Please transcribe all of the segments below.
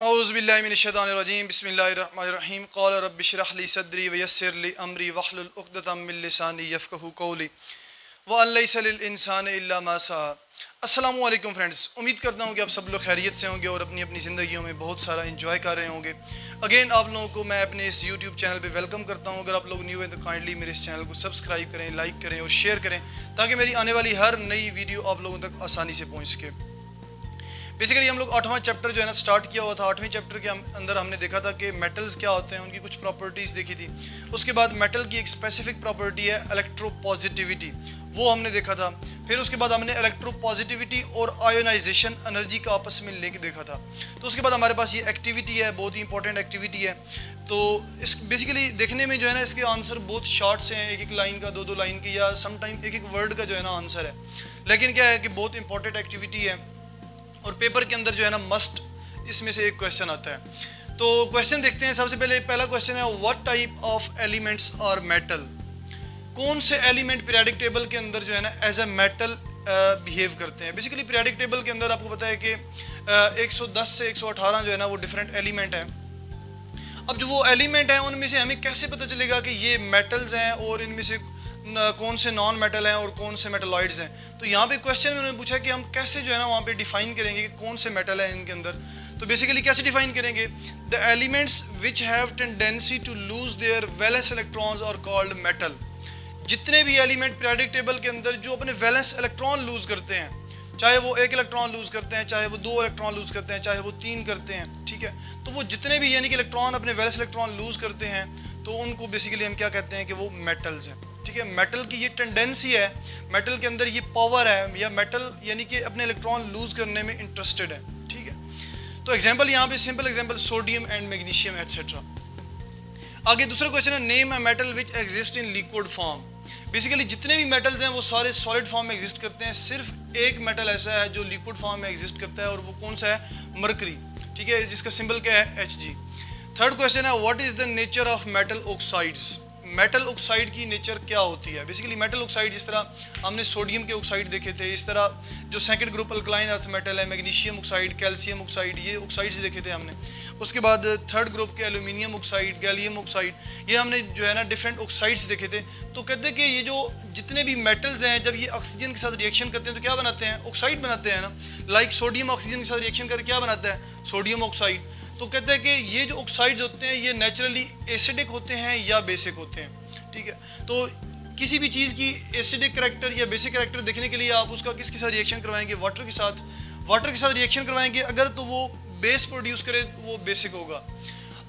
औज़ुबिल्लाहिमिनश्शैतानिर्रजीम बिस्मिल्लाहिर्रहमानिर्रहीम क़ाल रब्बि इश्रह ली सदरी वयस्सिर ली अमरी वहलुल उक़दतम मिन लिसानी यफ़क़हू क़ौली व अन लैसा लिल इंसानि इल्ला मा सआ। अस्सलामु अलैकुम फ्रेंड्स, उम्मीद करता हूँ कि आप सब लोग खैरियत से होंगे और अपनी अपनी ज़िंदगियों में बहुत सारा इंजॉय कर रहे होंगे। अगेन आप लोगों को मैं अपने इस यूट्यूब चैनल पे वेलकम करता हूँ। अगर आप लोग न्यू हैं तो काइंडली मेरे इस चैनल को सब्सक्राइब करें, लाइक करें और शेयर करें ताकि मेरी आने वाली हर नई वीडियो आप लोगों तक आसानी से पहुँच सके। बेसिकली हम लोग 8वां चैप्टर जो है ना स्टार्ट किया हुआ था। 8वें चैप्टर के अंदर हमने देखा था कि मेटल्स क्या होते हैं, उनकी कुछ प्रॉपर्टीज़ देखी थी। उसके बाद मेटल की एक स्पेसिफिक प्रॉपर्टी है इलेक्ट्रोपॉजिटिविटी, वो हमने देखा था। फिर उसके बाद हमने इलेक्ट्रोपॉजिटिविटी और आयोनाइजेशन एनर्जी का आपस में लिंक देखा था। तो उसके बाद हमारे पास ये एक्टिविटी है, बहुत ही इंपॉर्टेंट एक्टिविटी है। तो इस बेसिकली देखने में जो है ना इसके आंसर बहुत शॉर्ट से हैं, एक एक लाइन का, दो दो लाइन की, या समटाइम एक एक वर्ड का जो है ना आंसर है। लेकिन क्या है कि बहुत इंपॉर्टेंट एक्टिविटी है और पेपर के अंदर जो है ना मस्ट इसमें से एक क्वेश्चन आता है। तो क्वेश्चन देखते हैं। सबसे पहले पहला क्वेश्चन है, what type of elements are metal. कौन से एलिमेंट पीरियोडिक टेबल के अंदर जो है ना एज ए मेटल बिहेव करते हैं। बेसिकली पीरियोडिक टेबल के अंदर आपको पता है कि 110 से 118 जो है ना वो डिफरेंट एलिमेंट हैं। अब जो वो एलिमेंट हैं उनमें से हमें कैसे पता चलेगा कि ये मेटल्स हैं और इनमें से कौन से नॉन मेटल हैं और कौन से मेटलॉइड्स हैं। तो यहाँ पे क्वेश्चन में उन्होंने पूछा कि हम कैसे जो है ना वहाँ पे डिफाइन करेंगे कि कौन से मेटल है इनके अंदर। तो बेसिकली कैसे डिफाइन करेंगे, the elements which have tendency to lose their valence electrons are called metal. जितने भी एलिमेंट पीरियोडिक टेबल के अंदर जो अपने वैलेंस इलेक्ट्रॉन लूज करते हैं, चाहे वो 1 इलेक्ट्रॉन लूज करते हैं, चाहे वो 2 इलेक्ट्रॉन लूज करते हैं, चाहे वो 3 करते हैं, ठीक है। तो वो जितने भी यानी कि इलेक्ट्रॉन अपने वैलेंस इलेक्ट्रॉन लूज करते हैं तो उनको बेसिकली हम क्या कहते हैं कि वो मेटल्स हैं, ठीक है। मेटल की ये टेंडेंसी है, मेटल के अंदर ये पावर है, या मेटल यानी कि अपने इलेक्ट्रॉन लूज करने में इंटरेस्टेड है, ठीक है। तो एग्जांपल यहाँ पे simple example sodium and magnesium etcetera. आगे दूसरा क्वेश्चन है, name a metal which exist in liquid form. Basically जितने भी मेटल्स हैं वो सारे सॉलिड फॉर्म में एग्जिस्ट करते हैं, सिर्फ एक मेटल ऐसा है जो लिक्विड फॉर्म में एग्जिस्ट करता है और वो कौन सा है, मरकरी, ठीक है, जिसका सिंबल क्या है, Hg। थर्ड क्वेश्चन है, what is the nature of metal oxides. Metal oxide की नेचर क्या होती है। बेसिकली मेटल ऑक्साइड, जिस तरह हमने सोडियम के ऑक्साइड देखे थे, इस तरह जो second group alkaline earth metal है, मैग्नीशियम ऑक्साइड, कैल्शियम ऑक्साइड, ये ऑक्साइड्स देखे थे हमने। उसके बाद थर्ड ग्रुप के एल्यूमिनियम ऑक्साइड, गैलियम ऑक्साइड, ये हमने जो है ना डिफरेंट ऑक्साइड्स देखे थे। तो कहते हैं कि ये जो जितने भी मेटल्स हैं जब ये ऑक्सीजन के साथ रिएक्शन करते हैं तो क्या बनाते हैं, ऑक्साइड बनाते हैं ना। लाइक सोडियम ऑक्सीजन के साथ रिएक्शन करके क्या बनाता है, सोडियम ऑक्साइड। तो कहते हैं कि ये जो ऑक्साइड्स होते हैं ये नेचुरली एसिडिक होते हैं या बेसिक होते हैं, ठीक है। तो किसी भी चीज़ की एसिडिक करैक्टर या बेसिक करैक्टर देखने के लिए आप उसका किसके साथ रिएक्शन करवाएंगे, वाटर के साथ। वाटर के साथ रिएक्शन करवाएंगे, अगर तो वो बेस प्रोड्यूस करे तो वो बेसिक होगा,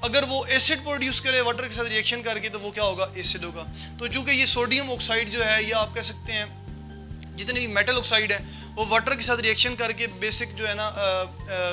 अगर वो एसिड प्रोड्यूस करे वाटर के साथ रिएक्शन करके तो वो क्या होगा, एसिड होगा। तो चूँकि ये सोडियम ऑक्साइड जो है, या आप कह सकते हैं जितने भी मेटल ऑक्साइड है वो वाटर के साथ रिएक्शन करके बेसिक जो है ना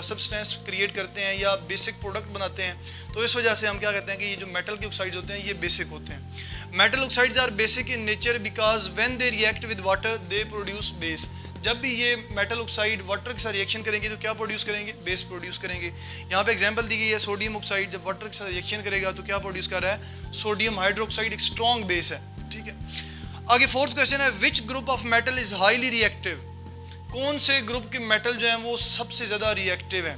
सब्सटेंस क्रिएट करते हैं या बेसिक प्रोडक्ट बनाते हैं। तो इस वजह से हम क्या कहते हैं कि ये जो मेटल के ऑक्साइड्स होते हैं ये बेसिक होते हैं। Metal oxides are basic in nature because when they react with water they produce base. जब भी ये मेटल ऑक्साइड वाटर के साथ रिएक्शन करेंगे तो क्या प्रोड्यूस करेंगे, बेस प्रोड्यूस करेंगे। यहाँ पे एग्जांपल दी गई है, सोडियम ऑक्साइड जब वाटर के साथ रिएक्शन करेगा तो क्या प्रोड्यूस कर रहा है, सोडियम हाइड्रोक्साइड, एक स्ट्रॉन्ग बेस है, ठीक है। आगे फोर्थ क्वेश्चन है, which group of metal is highly reactive. कौन से ग्रुप के मेटल जो हैं वो सबसे ज़्यादा रिएक्टिव हैं।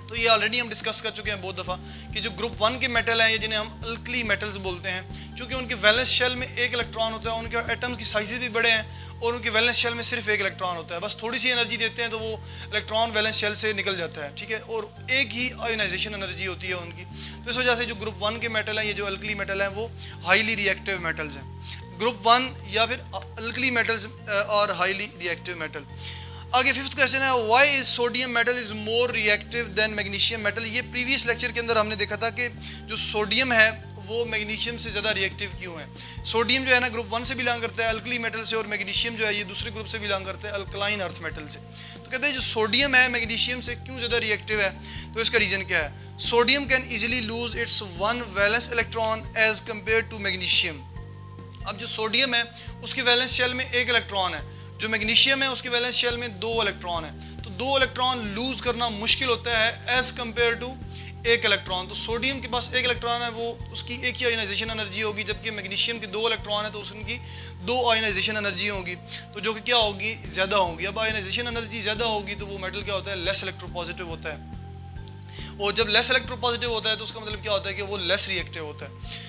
तो ये ऑलरेडी हम डिस्कस कर चुके हैं बहुत दफ़ा कि जो ग्रुप 1 के मेटल हैं, जिन्हें हम अल्कली मेटल्स बोलते हैं, क्योंकि उनके वैलेंस शेल में 1 इलेक्ट्रॉन होता है, उनके एटम्स की साइजेस भी बड़े हैं और उनके वैलेंस शेल में सिर्फ 1 इलेक्ट्रॉन होता है। बस थोड़ी सी एनर्जी देते हैं तो वो इलेक्ट्रॉन वैलेंस शेल से निकल जाता है, ठीक है, और एक ही आयोनाइजेशन एनर्जी होती है उनकी। तो इस वजह से जो ग्रुप 1 के मेटल हैं, ये जो अल्कली मेटल हैं, वो हाईली रिएक्टिव मेटल्स हैं। ग्रुप 1 या फिर अल्कली मेटल्स और हाईली रिएक्टिव मेटल। आगे फिफ्थ क्वेश्चन है, why is sodium metal is more reactive then magnesium metal. ये प्रीवियस लेक्चर के अंदर हमने देखा था कि जो सोडियम है वो मैग्नीशियम से ज़्यादा रिएक्टिव क्यों है। सोडियम जो है ना ग्रुप 1 से बिलोंग करता है, अल्कली मेटल से, और मैग्नीशियम जो है ये दूसरे ग्रुप से बिलोंग करता है, अल्कलाइन अर्थ मेटल से। तो कहते हैं जो सोडियम है मैग्नीशियम से क्यों ज़्यादा रिएक्टिव है, तो इसका रीज़न क्या है, sodium can easily lose its 1 valence electron as compare to magnesium. अब जो सोडियम है उसकी वैलेंस शेल में 1 इलेक्ट्रॉन है, जो मैग्नीशियम है उसकी वैलेंस शेल में 2 इलेक्ट्रॉन है। तो 2 इलेक्ट्रॉन लूज करना मुश्किल होता है एज कम्पेयर टू 1 इलेक्ट्रॉन। तो सोडियम के पास 1 इलेक्ट्रॉन है, वो उसकी एक ही आयोनाइजेशन एनर्जी होगी, जबकि मैग्नीशियम के 2 इलेक्ट्रॉन है तो उसकी 2 आयोनाइजेशन एनर्जी होगी, तो जो कि क्या होगी, ज़्यादा होगी। अब आयोनाइजेशन एनर्जी ज़्यादा होगी तो वो मेटल क्या होता है, लेस इलेक्ट्रोपॉजिटिव होता है। और जब लेस इलेक्ट्रोपॉजिटिव होता है तो उसका मतलब क्या होता है कि वो लेस रिएक्टिव होता है।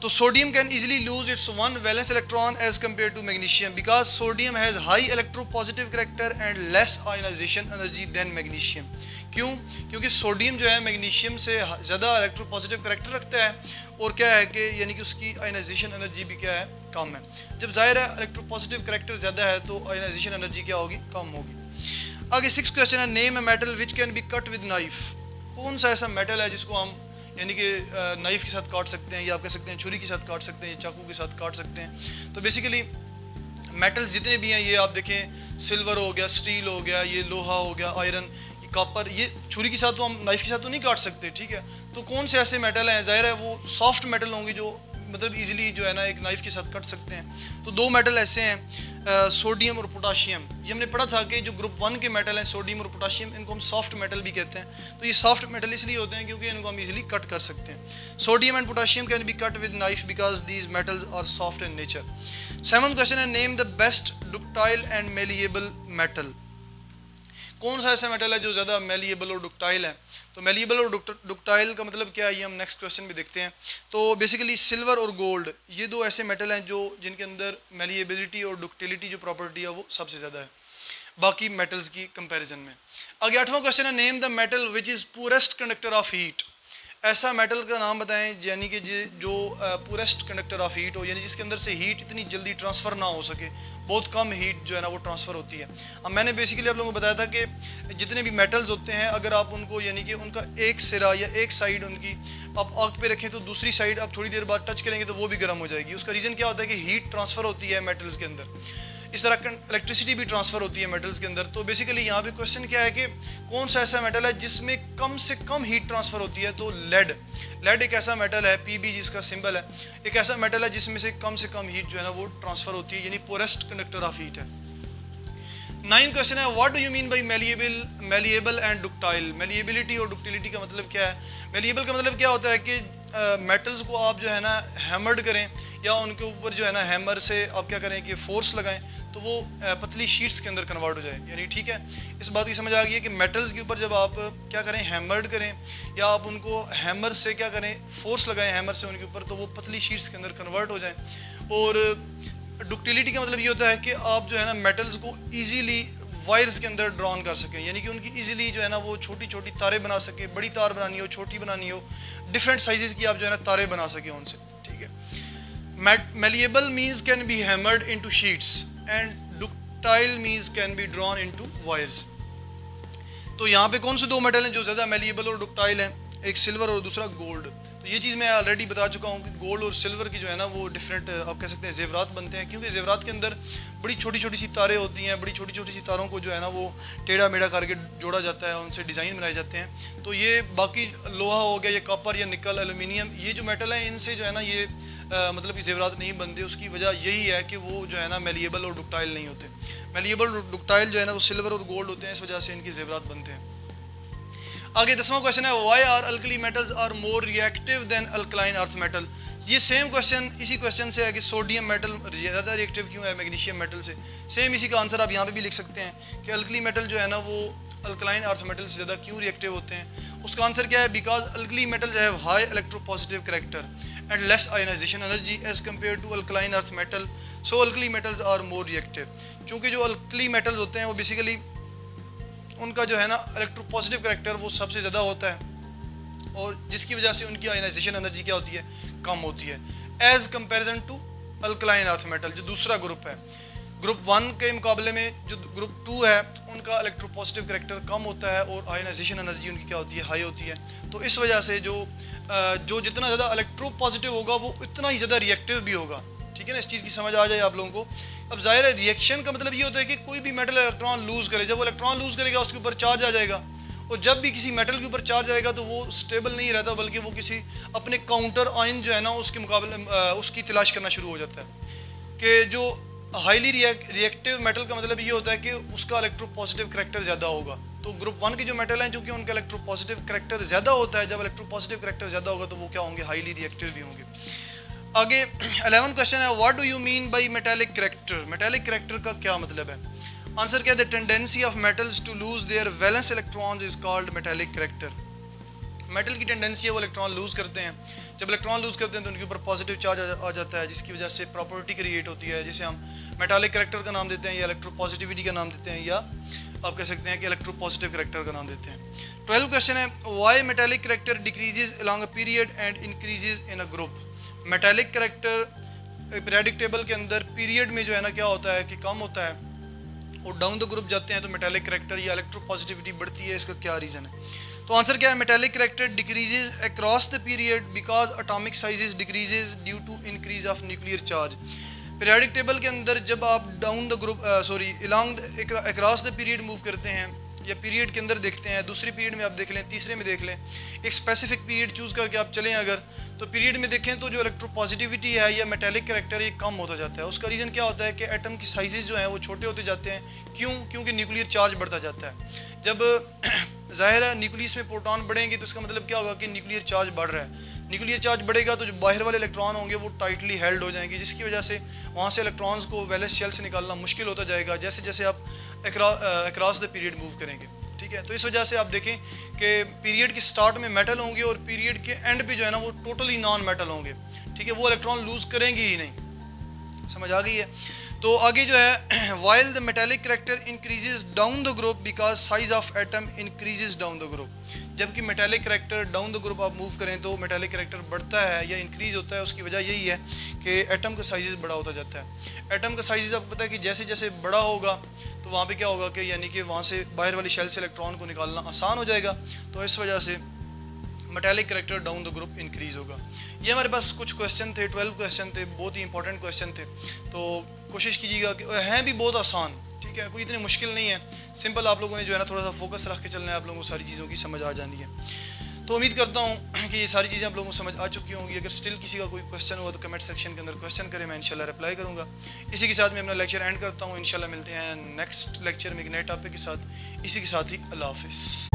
तो sodium can easily lose its one valence electron as compare to magnesium because sodium has high electropositive character and less ionisation energy than magnesium. क्यों? क्योंकि सोडियम जो है मैग्नीशियम से ज़्यादा इलेक्ट्रोपॉजिटिव करेक्टर रखता है और क्या है कि यानी कि उसकी आयोनाइजेशन एनर्जी भी क्या है, कम है। जब ज़ाहिर है इलेक्ट्रोपॉजिटिव करेक्टर ज़्यादा है तो आयोनाइजेशन एनर्जी क्या होगी, कम होगी। आगे 6 क्वेश्चन है, name a metal which can be cut with knife. कौन सा ऐसा मेटल है जिसको हम यानी कि नाइफ के साथ काट सकते हैं, या आप कह सकते हैं छुरी के साथ काट सकते हैं, चाकू के साथ काट सकते हैं। तो बेसिकली मेटल्स जितने भी हैं ये आप देखें, सिल्वर हो गया, स्टील हो गया, ये लोहा हो गया, आयरन, कॉपर, ये छुरी के साथ तो हम नाइफ के साथ तो नहीं काट सकते, ठीक है। तो कौन से ऐसे मेटल हैं, ज़ाहिर है वो सॉफ्ट मेटल होंगे जो मतलब इजीली जो है ना एक नाइफ के साथ कट सकते हैं। तो 2 मेटल ऐसे हैं, सोडियम और पोटाशियम। ये हमने पढ़ा था कि जो ग्रुप 1 के मेटल हैं सोडियम और पोटाशियम, इनको हम सॉफ्ट मेटल भी कहते हैं। तो ये सॉफ्ट मेटल इसलिए होते हैं क्योंकि इनको हम इजीली कट कर सकते हैं। Sodium and potassium can be cut with knife because these metals are soft in nature. 7th question है, name the best ductile and malleable metal. कौन सा ऐसा मेटल है जो ज़्यादा मेलिएबल और डक्टाइल है? तो मेलिएबल और डक्टाइल का मतलब क्या है, ये हम नेक्स्ट क्वेश्चन में देखते हैं। तो बेसिकली सिल्वर और गोल्ड, ये 2 ऐसे मेटल हैं जो जिनके अंदर मेलिएबिलिटी और डक्टिलिटी जो प्रॉपर्टी है वो सबसे ज़्यादा है बाकी मेटल्स की कंपैरिजन में। आगे 8वां क्वेश्चन है, name the metal which is purest conductor of heat. ऐसा मेटल का नाम बताएं यानी कि जो पूरेस्ट कंडक्टर ऑफ हीट हो, यानी जिसके अंदर से हीट इतनी जल्दी ट्रांसफ़र ना हो सके, बहुत कम हीट जो है ना वो ट्रांसफ़र होती है। अब मैंने बेसिकली आप लोगों को बताया था कि जितने भी मेटल्स होते हैं अगर आप उनको यानी कि उनका एक सिरा या एक साइड उनकी आप आग पे रखें तो दूसरी साइड आप थोड़ी देर बाद टच करेंगे तो वो भी गर्म हो जाएगी। उसका रीज़न क्या होता है कि हीट ट्रांसफ़र होती है मेटल्स के अंदर। इस तरह इलेक्ट्रिसिटी भी ट्रांसफ़र होती है मेटल्स के अंदर। तो बेसिकली यहाँ पे क्वेश्चन क्या है कि कौन सा ऐसा मेटल है जिसमें कम से कम हीट ट्रांसफ़र होती है? तो लेड एक ऐसा मेटल है, Pb जिसका सिंबल है, एक ऐसा मेटल है जिसमें से कम हीट जो है ना वो ट्रांसफ़र होती है, यानी पोरेस्ट कंडक्टर ऑफ हीट है। 9 क्वेश्चन है, what do you mean by malleable and ductile. Malleability और डक्टिलिटी का मतलब क्या है? मेलिएबल का मतलब क्या होता है कि मेटल्स को आप जो है ना हैमर्ड करें या उनके ऊपर जो है ना हैमर से आप क्या करें कि फोर्स लगाएं तो वो पतली शीट्स के अंदर कन्वर्ट हो जाए। यानी ठीक है, इस बात की समझ आ गई है कि मेटल्स के ऊपर जब आप क्या करें, हैमर्ड करें या आप उनको हैमर से क्या करें, फोर्स लगाएं हैमर से उनके ऊपर, तो वो पतली शीट्स के अंदर कन्वर्ट हो जाएं। और डक्टिलिटी का मतलब ये होता है कि आप जो है ना मेटल्स को ईजीली वायर्स के अंदर ड्रॉन कर सकें, यानी कि उनकी इजीली जो है ना वो छोटी छोटी तारें बना सके, बड़ी तार बनानी हो, छोटी बनानी हो, डिफरेंट साइजेस की आप जो है ना तारें बना सकें उनसे, ठीक है। Malleable means can be hammered into sheets and ductile means can be drawn into wires. तो यहाँ पे कौन से 2 मेटल हैं जो ज़्यादा मेलिएबल और डक्टाइल हैं? एक सिल्वर और दूसरा गोल्ड। तो ये चीज़ मैं ऑलरेडी बता चुका हूँ कि गोल्ड और सिल्वर की जो है ना वो डिफरेंट आप कह सकते हैं जेवरात बनते हैं, क्योंकि जेवरात के अंदर बड़ी छोटी छोटी सी तारें होती हैं, बड़ी छोटी छोटी सी तारों को जो है ना वो टेढ़ा मेढ़ा करके जोड़ा जाता है, उनसे डिज़ाइन बनाए जाते हैं। तो ये बाकी लोहा हो गया, ये कॉपर या निकल, एल्यूमिनियम, ये जो मेटल है इनसे जो है ना ये मतलब कि जेवरात नहीं बनते। उसकी वजह यही है कि वो जो है ना मेलिएबल और डक्टाइल नहीं होते। मेलिएबल और डक्टाइल जो है ना वो सिल्वर और गोल्ड होते हैं, इस वजह से इनकी जेवरात बनते हैं। आगे 10वां क्वेश्चन है, why are alkali metals are more reactive than alkaline earth metal. ये सेम क्वेश्चन इसी क्वेश्चन से है कि सोडियम मेटल ज़्यादा रिएक्टिव क्यों है मैग्नीशियम मेटल से। सेम इसी का आंसर आप यहाँ पे भी लिख सकते हैं कि अल्कली मेटल जो है ना वो अल्कलाइन अर्थ मेटल से ज़्यादा क्यों रिएक्टिव होते हैं। उसका आंसर क्या है, because alkali metals have high electropositive character and less ionisation energy as compare to alkaline earth metal, so alkali metals are more reactive. क्योंकि जो अल्कली मेटल्स होते हैं वो बेसिकली उनका जो है ना इलेक्ट्रोपॉजिटिव करेक्टर वो सबसे ज़्यादा होता है और जिसकी वजह से उनकी आयोनाइजेशन एनर्जी क्या होती है, कम होती है as comparison to alkaline earth metal जो दूसरा ग्रुप है। ग्रुप 1 के मुकाबले में जो ग्रुप 2 है उनका इलेक्ट्रोपॉजिटिव करेक्टर कम होता है और आयोनाइजेशन एनर्जी उनकी क्या होती है, हाई होती है। तो इस वजह से जो जितना ज़्यादा इलेक्ट्रोपॉजिटिव होगा वो उतना ही ज़्यादा रिएक्टिव भी होगा। ठीक है ना, इस चीज़ की समझ आ जाए आप लोगों को। अब जाहिर है रिएक्शन का मतलब ये होता है कि कोई भी मेटल इलेक्ट्रॉन लूज़ करे, जब वो इलेक्ट्रॉन लूज़ करेगा उसके ऊपर चार्ज आ जाएगा और जब भी किसी मेटल के ऊपर चार्ज आएगा तो वो स्टेबल नहीं रहता बल्कि वो किसी अपने काउंटर आयन जो है ना उसके मुकाबले उसकी तलाश करना शुरू हो जाता है। कि जो हाईली रिएक्टिव मेटल का मतलब ये होता है कि उसका इलेक्ट्रोपॉजिटिव करेक्टर ज़्यादा होगा। तो ग्रुप 1 के जो मेटल हैं क्योंकि उनका इलेक्ट्रोपॉजिटिव करेक्टर ज़्यादा होता है, जब इलेक्ट्रोपॉजिटिव करेक्टर ज़्यादा होगा तो वो क्या होंगे, हाईली रिएक्टिव भी होंगे। आगे 11 क्वेश्चन है, what do you mean by metallic character. Metallic character का क्या मतलब है? आंसर क्या है, the tendency of metals to lose their valence electrons is called metallic character. Metal की टेंडेंसी है वो इलेक्ट्रॉन लूज़ करते हैं। जब इलेक्ट्रॉन लूज़ करते हैं तो उनके ऊपर पॉजिटिव चार्ज आ जाता है, जिसकी वजह से प्रॉपर्टी क्रिएट होती है जिसे हम मेटालिक करैक्टर का नाम देते हैं या इलेक्ट्रोपॉजिटिविटी का नाम देते हैं, या आप कह सकते हैं कि इलेक्ट्रोपॉजिटिव करैक्टर का नाम देते हैं। 12 क्वेश्चन है, why metallic character decreases along a period and increases in a group. Metallic character periodic table के अंदर पीरियड में जो है ना क्या होता है कि कम होता है, और डाउन द ग्रुप जाते हैं तो मेटालिक करैक्टर या इलेक्ट्रोपॉजिटिविटी बढ़ती है। इसका क्या रीज़न है? तो आंसर क्या है? Metallic character decreases across the period because atomic sizes decreases due to increase of nuclear charge. Periodic table के अंदर जब आप down the group along across the period move करते हैं या पीरियड के अंदर देखते हैं, दूसरे पीरियड में आप देख लें, तीसरे में देख लें, एक स्पेसिफिक पीरियड चूज़ करके आप चलें अगर, तो पीरियड में देखें तो जो इलेक्ट्रोपॉजिटिविटी है या मेटालिक करैक्टर ये कम होता जाता है। उसका रीज़न क्या होता है कि एटम की साइजेस जो हैं वो छोटे होते जाते हैं। क्यों? क्योंकि न्यूक्लियर चार्ज बढ़ता जाता है। जब ज़ाहिर है न्यूक्लियस में प्रोटॉन बढ़ेंगे तो इसका मतलब क्या होगा कि न्यूक्लियर चार्ज बढ़ रहा है। न्यूक्लियर चार्ज बढ़ेगा तो जो बाहर वाले इलेक्ट्रॉन होंगे वो टाइटली हेल्ड हो जाएंगे, जिसकी वजह से वहाँ से इलेक्ट्रॉन्स को वैलेंस शेल से निकालना मुश्किल होता जाएगा जैसे जैसे आप अक्रॉस द पीरियड मूव करेंगे। ठीक है, तो इस वजह से आप देखें कि पीरियड के स्टार्ट में मेटल होंगे और पीरियड के एंड पे जो है ना वो टोटली नॉन मेटल होंगे। ठीक है, वो इलेक्ट्रॉन लूज करेंगे ही नहीं। समझ आ गई है? तो आगे जो है, while the metallic character increases down the group because size of atom increases down the group. जबकि metallic character down the group आप मूव करें तो मेटालिक करैक्टर बढ़ता है या इंक्रीज होता है। उसकी वजह यही है कि एटम का साइज़ बड़ा होता जाता है। एटम का साइज़ आपको पता है कि जैसे जैसे बड़ा होगा तो वहाँ पे क्या होगा कि यानी कि वहाँ से बाहर वाली शेल से इलेक्ट्रॉन को निकालना आसान हो जाएगा। तो इस वजह से metallic character down the group increase होगा। ये हमारे पास कुछ क्वेश्चन थे, 12 क्वेश्चन थे, बहुत ही इंपॉर्टेंट क्वेश्चन थे। तो कोशिश कीजिएगा कि हैं भी बहुत आसान, ठीक है, कोई इतनी मुश्किल नहीं है। सिंपल आप लोगों ने जो है ना थोड़ा सा फोकस रख के चलना है, आप लोगों को सारी चीज़ों की समझ आ जानी है। तो उम्मीद करता हूँ कि ये सारी चीज़ें आप लोगों को समझ आ चुकी होंगी। अगर स्टिल किसी का कोई क्वेश्चन हुआ तो कमेंट सेक्शन के अंदर क्वेश्चन करें, मैं इंशाल्लाह रिप्लाई करूँगा। इसी के साथ मैं अपना लेक्चर एंड करता हूँ। इंशाल्लाह मिलते हैं नेक्स्ट लेक्चर में एक नए टॉपिक के साथ। इसी के साथ ही अल्लाह हाफिज़।